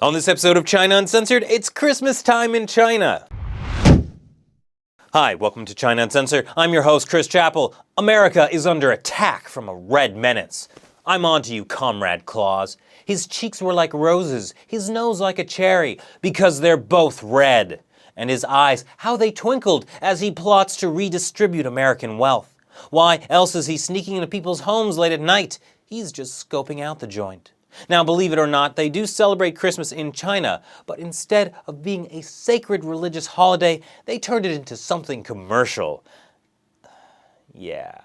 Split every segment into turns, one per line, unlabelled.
On this episode of China Uncensored, it's Christmas time in China. Hi, welcome to China Uncensored. I'm your host, Chris Chappell. America is under attack from a red menace. I'm on to you, Comrade Claus. His cheeks were like roses, his nose like a cherry, because they're both red. And his eyes, how they twinkled as he plots to redistribute American wealth. Why else is he sneaking into people's homes late at night? He's just scoping out the joint. Now, believe it or not, they do celebrate Christmas in China, but instead of being a sacred religious holiday, they turned it into something commercial. Yeah.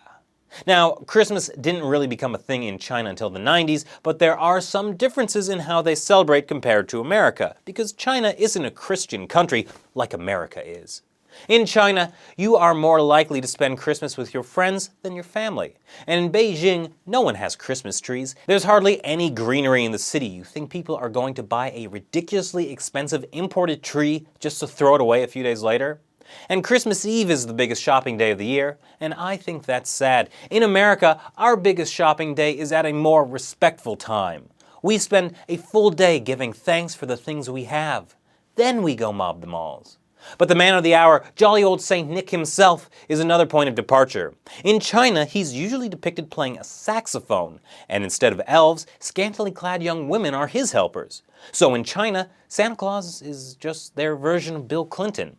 Now, Christmas didn't really become a thing in China until the 90s, but there are some differences in how they celebrate compared to America, because China isn't a Christian country like America is. In China, you are more likely to spend Christmas with your friends than your family. And in Beijing, no one has Christmas trees. There's hardly any greenery in the city. You think people are going to buy a ridiculously expensive imported tree just to throw it away a few days later? And Christmas Eve is the biggest shopping day of the year, and I think that's sad. In America, our biggest shopping day is at a more respectful time. We spend a full day giving thanks for the things we have. Then we go mob the malls. But the man of the hour, jolly old Saint Nick himself, is another point of departure. In China, he's usually depicted playing a saxophone, and instead of elves, scantily clad young women are his helpers. So in China, Santa Claus is just their version of Bill Clinton.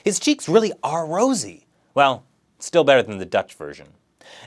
His cheeks really are rosy. Well, still better than the Dutch version.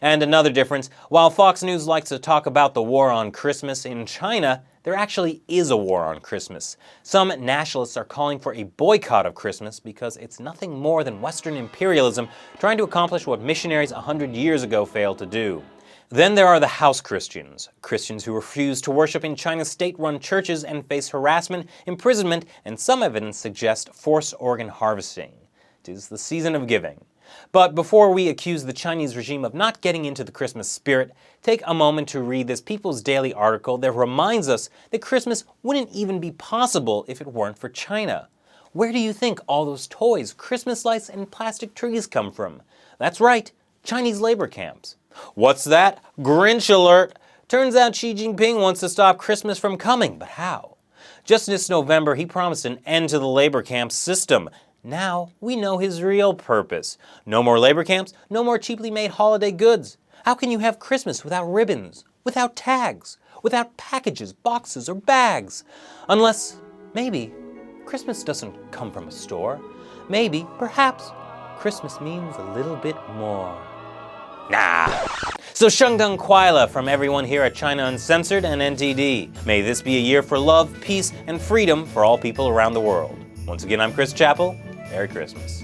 And another difference, while Fox News likes to talk about the war on Christmas, in China, there actually is a war on Christmas. Some nationalists are calling for a boycott of Christmas because it's nothing more than Western imperialism trying to accomplish what missionaries 100 years ago failed to do. Then there are the house Christians, Christians who refuse to worship in China's state-run churches and face harassment, imprisonment, and some evidence suggests forced organ harvesting. It is the season of giving. But before we accuse the Chinese regime of not getting into the Christmas spirit, take a moment to read this People's Daily article that reminds us that Christmas wouldn't even be possible if it weren't for China. Where do you think all those toys, Christmas lights, and plastic trees come from? That's right, Chinese labor camps. What's that? Grinch alert! Turns out Xi Jinping wants to stop Christmas from coming, but how? Just this November, he promised an end to the labor camp system. Now we know his real purpose. No more labor camps, no more cheaply made holiday goods. How can you have Christmas without ribbons, without tags, without packages, boxes, or bags? Unless, maybe, Christmas doesn't come from a store. Maybe, perhaps, Christmas means a little bit more. Nah. So Shengdeng Kuaila from everyone here at China Uncensored and NTD. May this be a year for love, peace, and freedom for all people around the world. Once again, I'm Chris Chappell. Merry Christmas.